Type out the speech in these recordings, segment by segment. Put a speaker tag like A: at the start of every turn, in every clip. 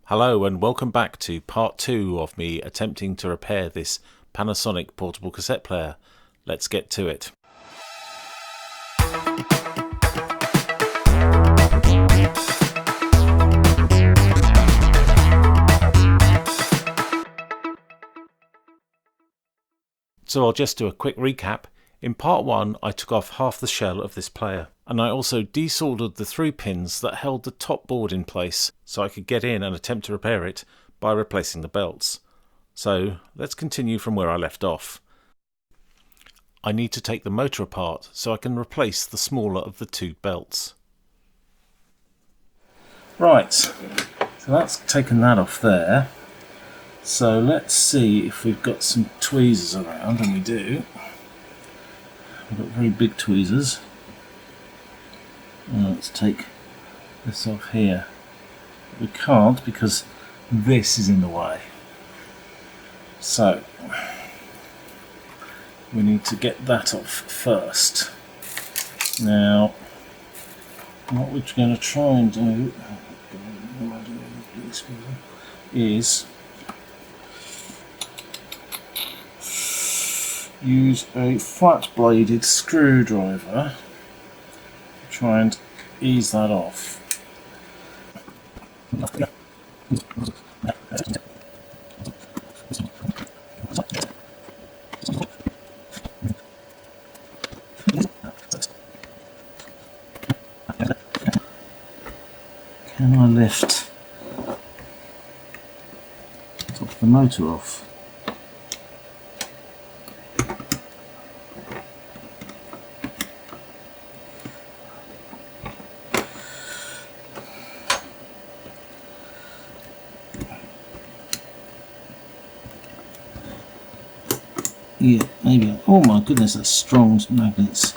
A: Hello and welcome back to part 2 of me attempting to repair this Panasonic portable cassette player. Let's get to it. So I'll just do a quick recap. In part 1 I took off half the shell of this player, and I also desoldered the 3 pins that held the top board in place so I could get in and attempt to repair it by replacing the belts. So let's continue from where I left off. I need to take the motor apart so I can replace the smaller of the 2 belts. Right, so that's taken that off there. So let's see if we've got some tweezers around, and we do. We've got very big tweezers. Let's take this off here. We can't because this is in the way. So we need to get that off first. Now, what we're going to try and do is use a flat-bladed screwdriver to try and ease that off. Can I lift the top of the motor off? Yeah, maybe. Oh my goodness, that's strong magnets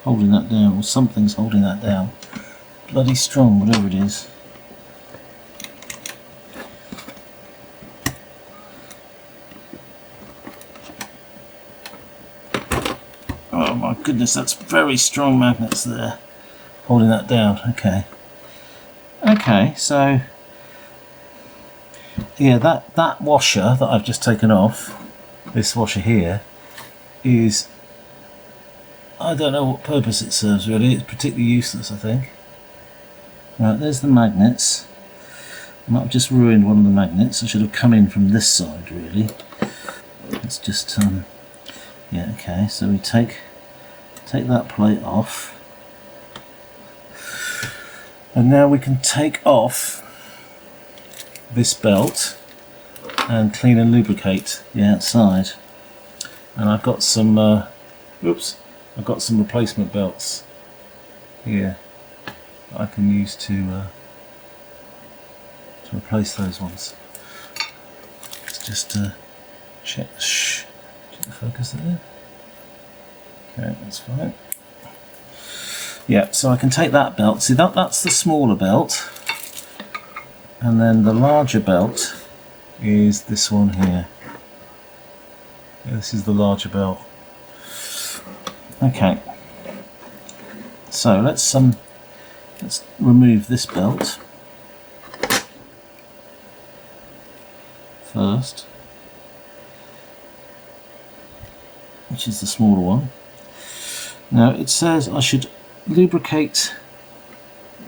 A: holding that down, or something's holding that down. Bloody strong, whatever it is. Oh my goodness, that's very strong magnets there holding that down. Okay, so yeah, that washer that I've just taken off, this washer here, is, I don't know what purpose it serves really. It's particularly useless, I think. Right, there's the magnets. I might have just ruined one of the magnets. I should have come in from this side really. Let's just yeah, okay, so we take that plate off, and now we can take off this belt and clean and lubricate the outside. And I've got some I've got some replacement belts here I can use to replace those ones. Let's just check the focus there. Okay, that's fine. Yeah, so I can take that belt. See, that's the smaller belt, and then the larger belt is this one here. Yeah, this is the larger belt. Okay, so let's remove this belt first, which is the smaller one. Now it says I should lubricate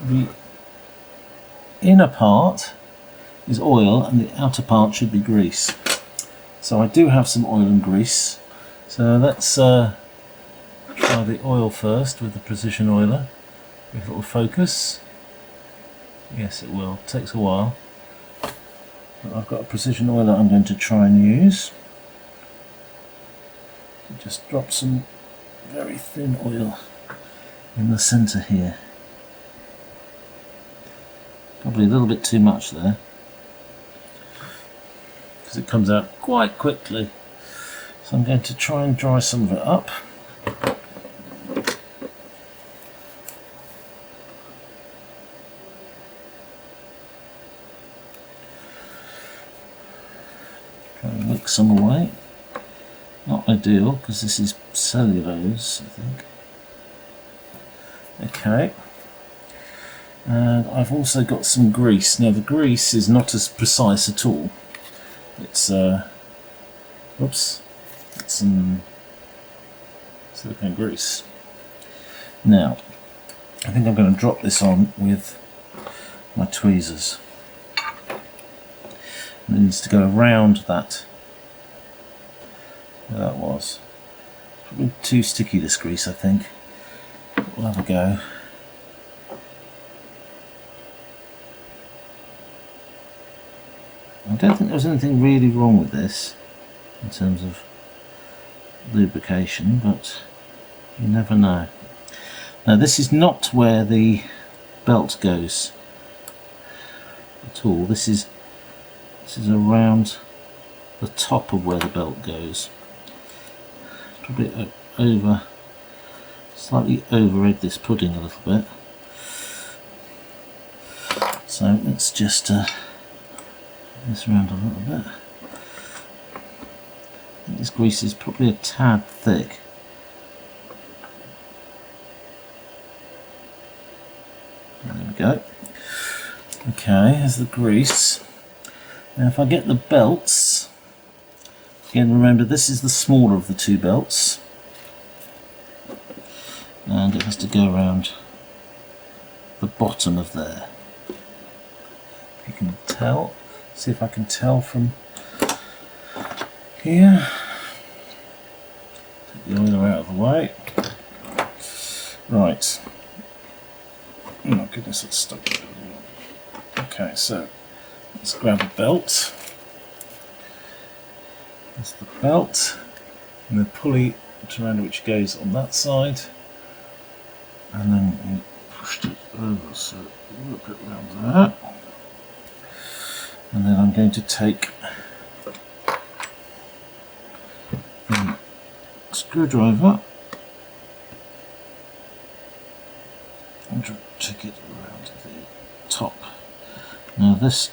A: the inner part is oil and the outer part should be grease. So I do have some oil and grease. So let's try the oil first with the precision oiler. If it will focus. Yes, it will. It takes a while. But I've got a precision oiler I'm going to try and use. Just drop some very thin oil in the centre here. Probably a little bit too much there, because it comes out quite quickly. So I'm going to try and dry some of it up. Try and mix some away. Not ideal because this is cellulose, I think. Okay. And I've also got some grease. Now the grease is not as precise at all. It's it's some silicone grease. Now I think I'm going to drop this on with my tweezers. And it needs to go around that. There that was. Probably too sticky, this grease, I think. But we'll have a go. I don't think there was anything really wrong with this in terms of lubrication, but you never know. Now this is not where the belt goes at all. This is around the top of where the belt goes. Probably slightly over egg this pudding a little bit. So let's just this around a little bit. This grease is probably a tad thick. There we go. Okay, here's the grease. Now if I get the belts, again remember this is the smaller of the two belts, and it has to go around the bottom of there. If you can tell, see if I can tell from here. Take the oiler out of the way. Right. Oh my goodness, it's stuck. Okay, so let's grab a belt. That's the belt, and the pulley around which goes on that side, and then we pushed it over, so a little bit around there. And then I'm going to take the screwdriver and take it around the top. Now this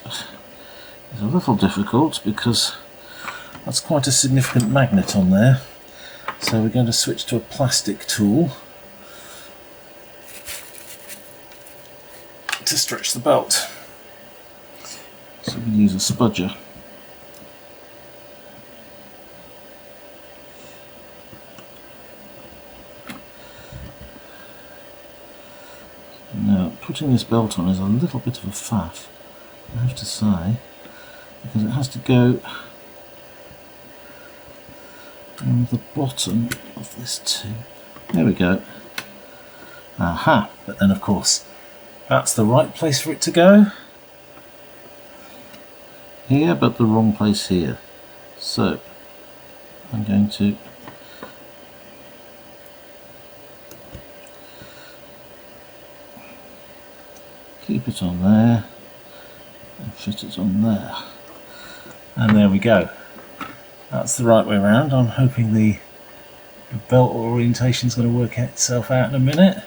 A: is a little difficult because that's quite a significant magnet on there, so we're going to switch to a plastic tool to stretch the belt. So we use a spudger. Now putting this belt on is a little bit of a faff, I have to say, because it has to go on the bottom of this tube. There we go. Aha! But then of course that's the right place for it to go. Here, but the wrong place here. So I'm going to keep it on there and fit it on there. And there we go. That's the right way around. I'm hoping the belt orientation is going to work itself out in a minute.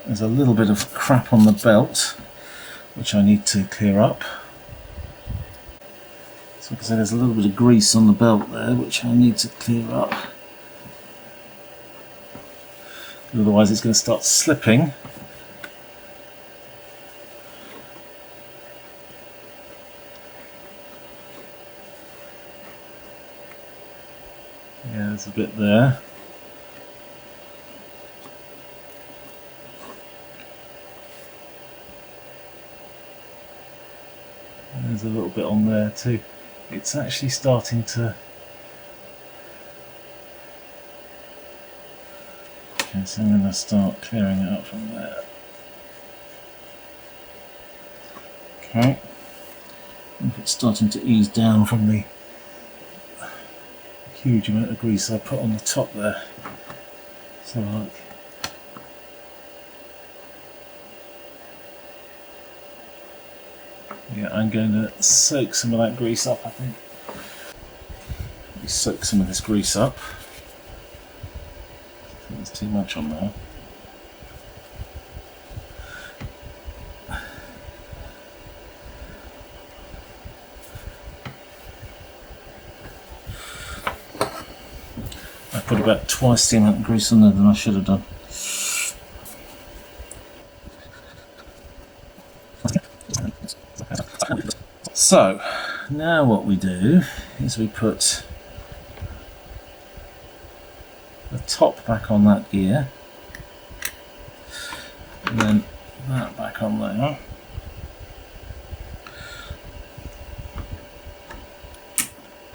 A: There's a little bit of crap on the belt which I need to clear up. So like I said, there's a little bit of grease on the belt there which I need to clear up. Otherwise it's going to start slipping. Yeah, there's a bit there. And there's a little bit on there too. It's actually starting to... Okay, so I'm going to start clearing it up from there. Okay. If it's starting to ease down from the huge amount of grease I put on the top there. So look. Yeah, I'm going to soak some of that grease up, I think. Let me soak some of this grease up. I think there's too much on there. I put about twice the amount of grease on there than I should have done. So now what we do is we put the top back on that gear, and then that back on there.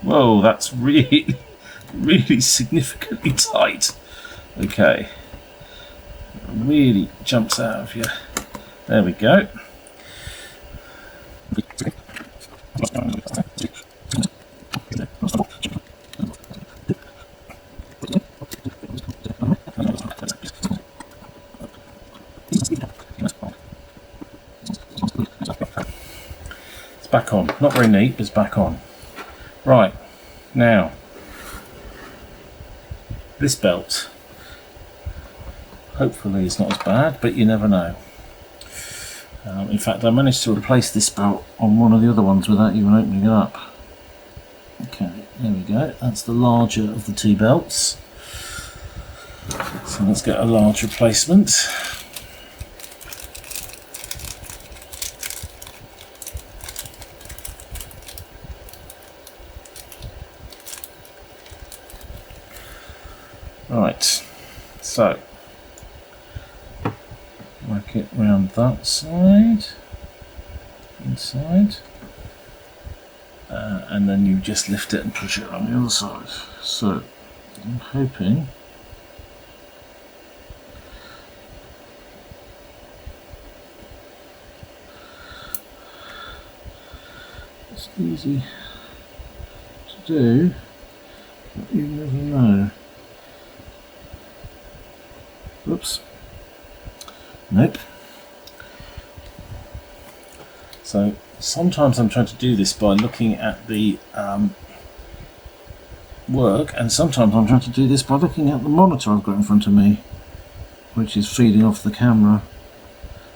A: Whoa, that's really, really significantly tight. Okay, really jumps out of you. There we go. It's back on. Not very neat, but it's back on. Right, now this belt, hopefully it's not as bad, but you never know. In fact, I managed to replace this belt on one of the other ones without even opening it up. Okay, there we go. That's the larger of the two belts. So let's get a large replacement. Right, so work it round that side, inside, and then you just lift it and push it on the other side. So I'm hoping it's easy to do, but you never know. Oops. Nope. So sometimes I'm trying to do this by looking at the work, and sometimes I'm trying to do this by looking at the monitor I've got in front of me, which is feeding off the camera,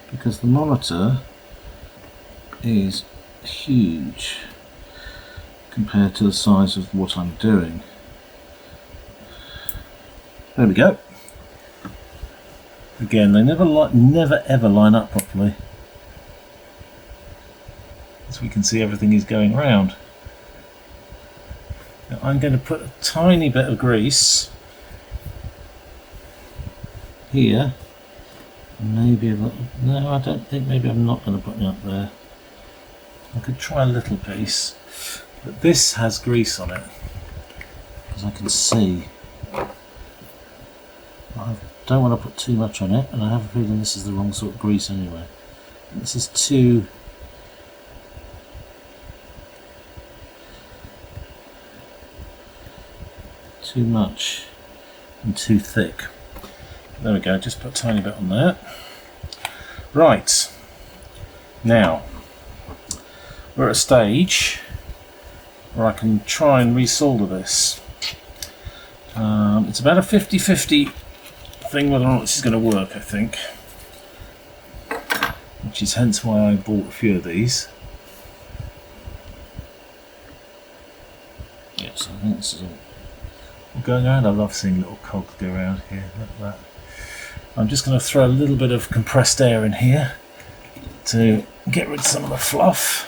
A: because the monitor is huge compared to the size of what I'm doing. There we go. Again, they never ever line up properly. As we can see, everything is going round. Now, I'm going to put a tiny bit of grease here. Maybe a little. No, I don't think. Maybe I'm not going to put it up there. I could try a little piece, but this has grease on it, as I can see. I don't want to put too much on it, and I have a feeling this is the wrong sort of grease anyway. This is too much and too thick. There we go, just put a tiny bit on there. Right, now we're at a stage where I can try and resolder this. It's about a 50-50 thing whether or not this is going to work, I think, which is hence why I bought a few of these. Yes, I think this is all going around. I love seeing little cogs go around here like that. I'm just going to throw a little bit of compressed air in here to get rid of some of the fluff.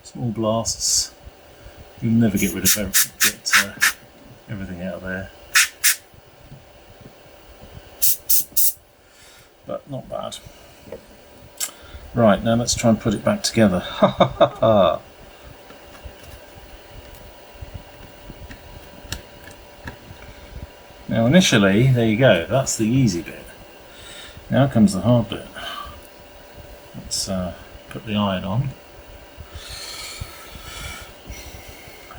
A: Small blasts. You'll never get rid of everything out of there, but not bad. Right, now let's try and put it back together. Now initially, there you go, that's the easy bit. Now comes the hard bit. Let's put the iron on.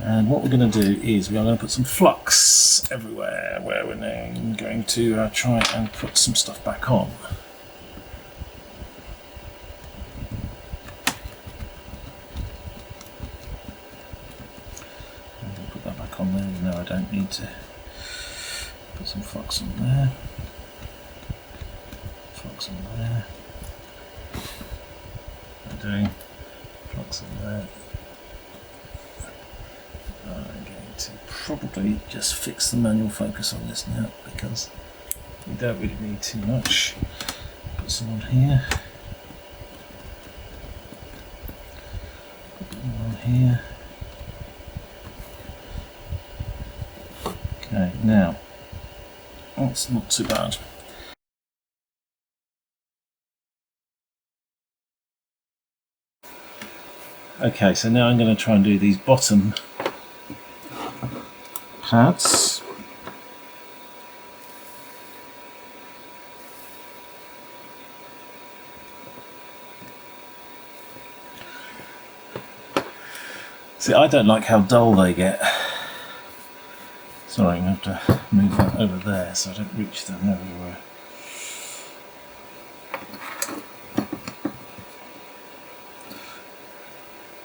A: And what we're going to do is we are going to put some flux everywhere, where we're now going to try and put some stuff back on. I'm going to put that back on there. No, I don't need to. Put some flux on there. Flux on there. What am I doing? Flux on there. to probably just fix the manual focus on this now, because we don't really need too much. Put some on here. Put more on here. Okay, now that's not too bad. Okay, so now I'm going to try and do these bottom pads. See, I don't like how dull they get. Sorry, I'm going to have to move that over there so I don't reach them everywhere.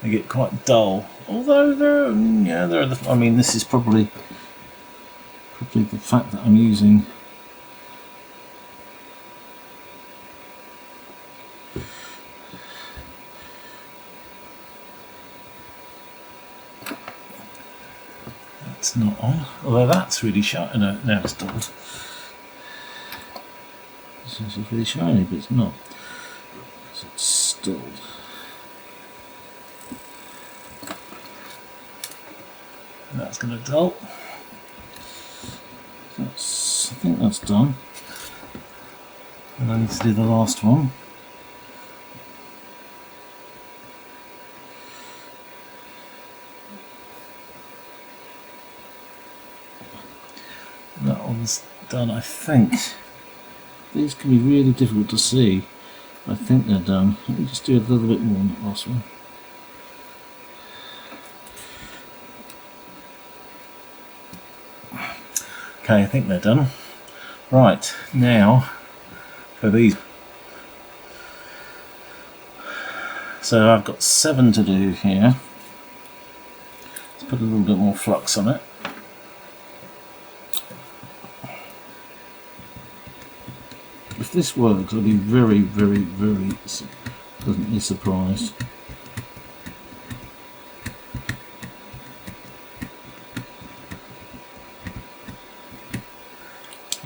A: They get quite dull, although I mean, this is probably the fact that I'm using that's not on, although that's really shiny. No, now it's dulled. This is really shiny, but it's not, because it's stilled. That's going to dull. I think that's done. And I need to do the last one. That one's done, I think. These can be really difficult to see. I think they're done. Let me just do a little bit more on that last one. Okay, I think they're done. Right, now for these. So I've got 7 to do here. Let's put a little bit more flux on it. If this works, I'll be very, very, very pleasantly surprised.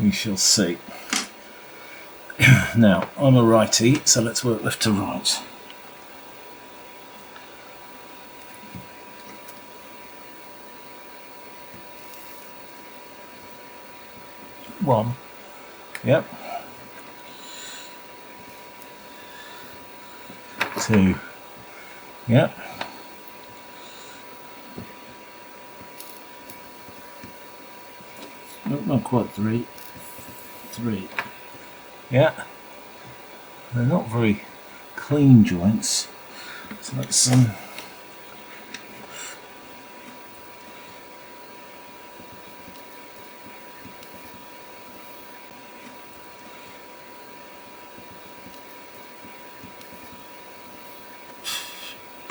A: We shall see. Now, I'm a righty, so let's work left to right. One. Yep. 2. Yep. Nope, not quite 3. 3. Yeah. They're not very clean joints. So let's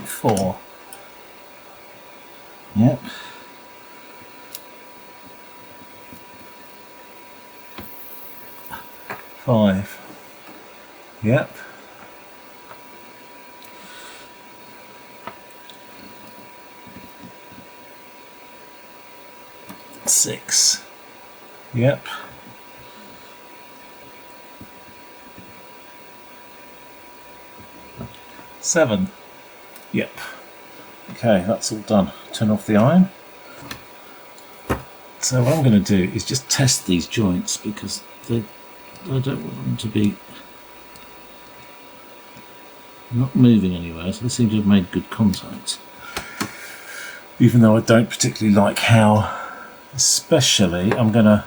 A: 4. Yep. 5. Yep. 6. Yep. 7. Yep. Okay, that's all done. Turn off the iron. So what I'm going to do is just test these joints, because I don't want them to be not moving anywhere, so they seem to have made good contact. Even though I don't particularly like how, especially, I'm going to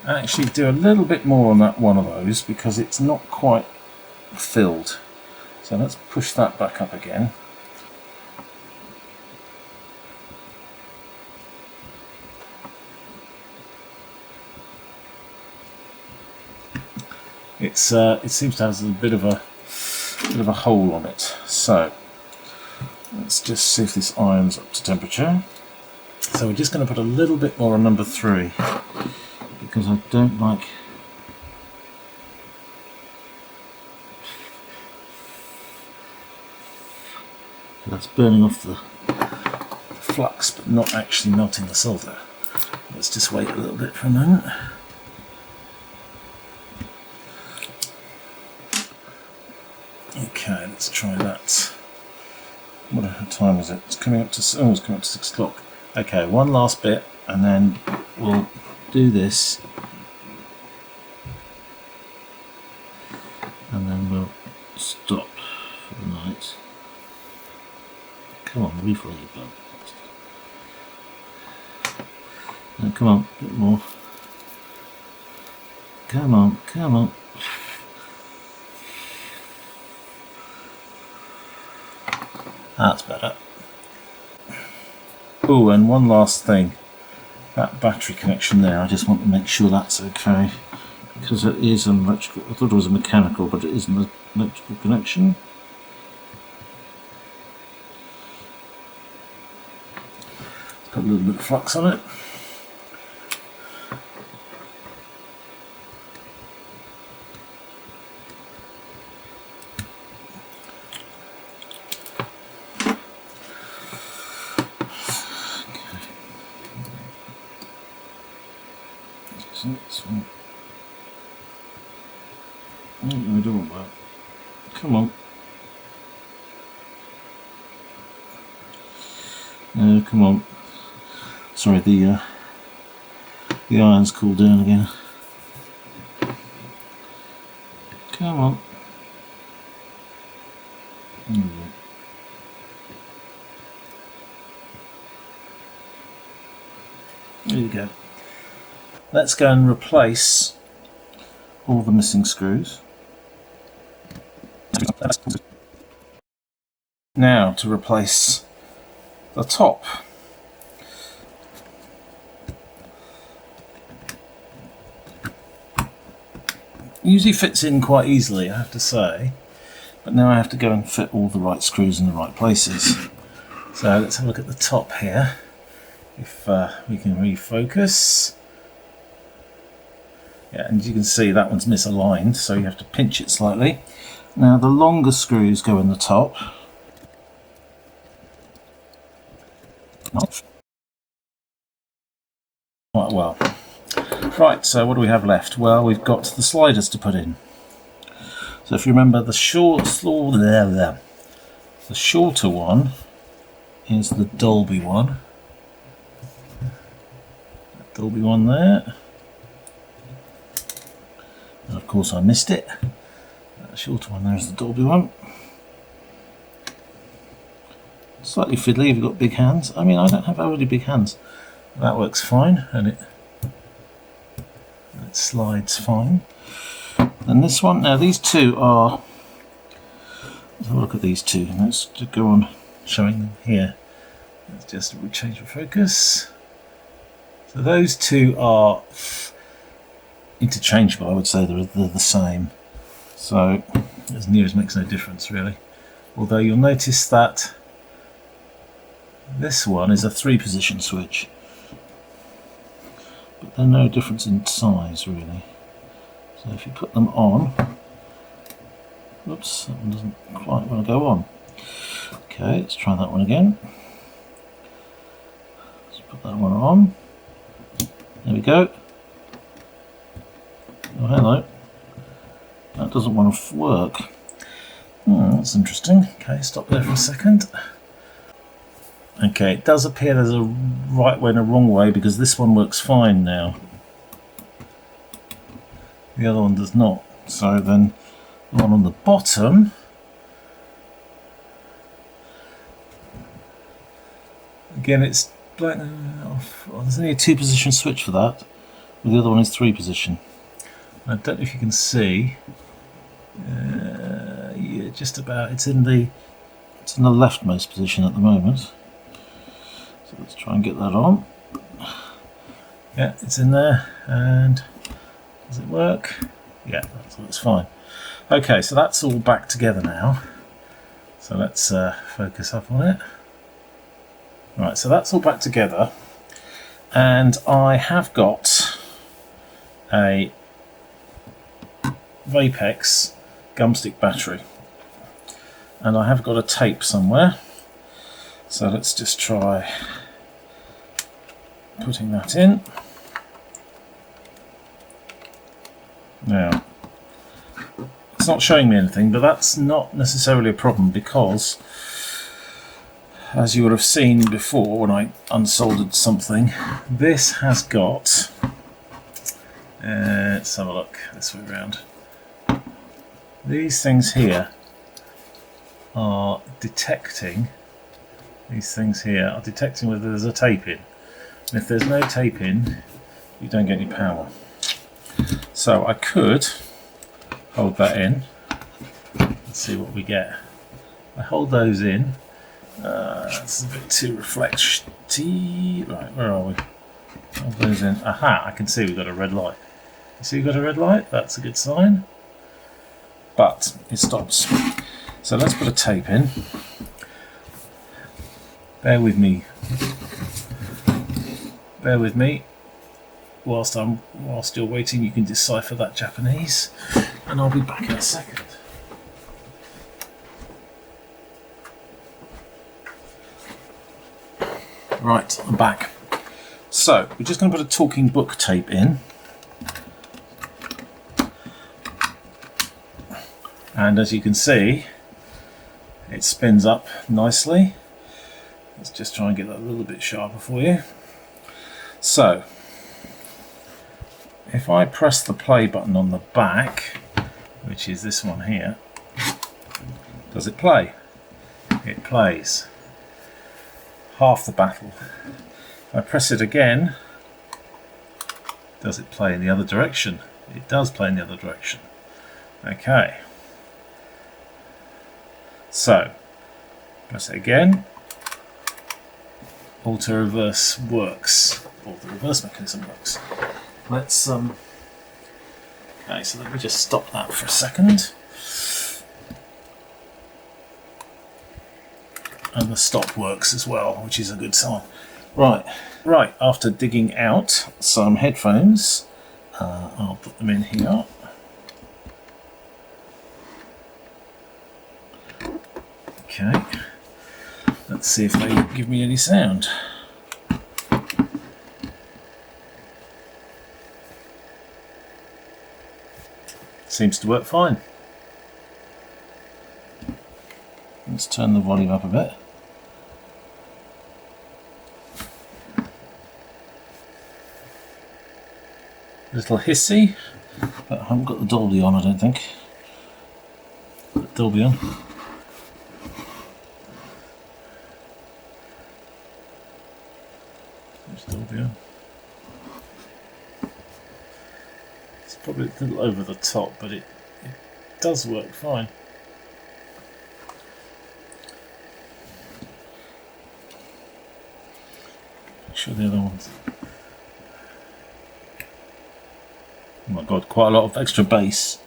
A: actually do a little bit more on that one of those, because it's not quite filled. So let's push that back up again. It seems to have a bit of a hole on it. So let's just see if this iron's up to temperature. So we're just going to put a little bit more on number 3, because I don't like that's burning off the flux but not actually melting the solder. Let's just wait a little bit for a moment. Okay, let's try that. What time is it? It's coming up to, oh, it's coming up to 6 o'clock. Okay, one last bit and then we'll do this and then we'll stop for the night. Come on, reflow your belt. No, come on, a bit more. Come on, come on. That's better. Oh, and one last thing. That battery connection there, I just want to make sure that's okay. Because it is an electrical, I thought it was a mechanical, but it is an electrical connection. Let's put a little bit of flux on it. I don't want that. Come on. No, come on. Sorry, the iron's cooled down again. Come on. There we go. There you go. Let's go and replace all the missing screws. Now to replace the top. Usually fits in quite easily, I have to say, but now I have to go and fit all the right screws in the right places. So let's have a look at the top here, if we can refocus. Yeah, and you can see that one's misaligned, so you have to pinch it slightly. Now the longer screws go in the top. Quite well. Right, so what do we have left? Well, we've got the sliders to put in. So if you remember, the shorter one is the Dolby one. That Dolby one there. And of course I missed it. That shorter one there is the Dolby one. Slightly fiddly if you've got big hands. I mean, I don't have overly big hands. That works fine, and it slides fine. And this one, now these two are, let's have a look at these two. Let's just go on showing them here. Let's just change the focus. So those two are interchangeable, I would say. They're the same. So as near as makes no difference really. Although you'll notice that this one is a 3-position switch. But they're no difference in size really. So if you put them on, oops, that one doesn't quite want to go on. Okay, let's try that one again. Let's put that one on. There we go. Oh, hello. That doesn't want to work. That's interesting. Okay, stop there for a second. Okay, it does appear there's a right way and a wrong way because this one works fine now. The other one does not. So then the one on the bottom, again it's black. Oh, there's only a 2-position switch for that. Well, the other one is 3-position. I don't know if you can see. Yeah, just about. It's in the leftmost position at the moment. So let's try and get that on. Yeah, it's in there, and does it work? Yeah, that's fine. Okay, so that's all back together now. So let's focus up on it. Right, so that's all back together, and I have got a Vapex gumstick battery, and I have got a tape somewhere. So let's just try putting that in. Now, it's not showing me anything, but that's not necessarily a problem because, as you would have seen before when I unsoldered something, this has got, let's have a look this way around. These things here are detecting, whether there's a tape in. And if there's no tape in, you don't get any power. So I could hold that in and see what we get. I hold those in. That's a bit too reflecty. Right, where are we? Hold those in. Aha, I can see we've got a red light. You see we've got a red light? That's a good sign. But it stops. So let's put a tape in. Bear with me. Bear with me. Whilst you're waiting, you can decipher that Japanese, and I'll be back in a second. Right, I'm back. So we're just going to put a talking book tape in, and as you can see, it spins up nicely. Let's just try and get that a little bit sharper for you. So, if I press the play button on the back, which is this one here, does it play? It plays. Half the battle. If I press it again, does it play in the other direction? It does play in the other direction. Okay. So, press it again. Auto reverse works. Or the reverse mechanism works. Let's okay, so let me just stop that for a second. And the stop works as well, which is a good sign. Right, after digging out some headphones, I'll put them in here. Okay, let's see if they give me any sound. Seems to work fine. Let's turn the volume up a bit. A little hissy, but I haven't got the Dolby on, I don't think. Put Dolby on. There's Dolby on. It's probably a little over the top, but it does work fine. Make sure the other ones. Oh my god, quite a lot of extra bass.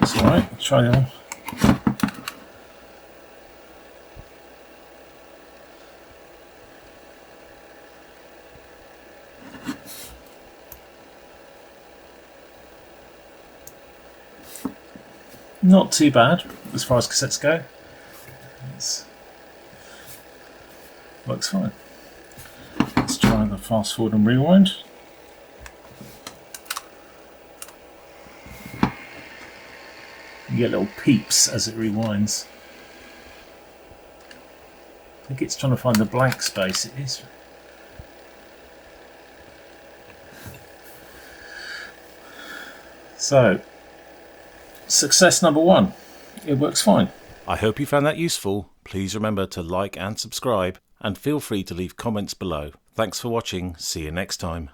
A: It's alright, let's try the other one. Not too bad as far as cassettes go. It works fine. Let's try the fast forward and rewind. You get little peeps as it rewinds. I think it's trying to find the blank space. It is. So, success number 1. It works fine.
B: I hope you found that useful. Please remember to like and subscribe, and feel free to leave comments below. Thanks for watching. See you next time.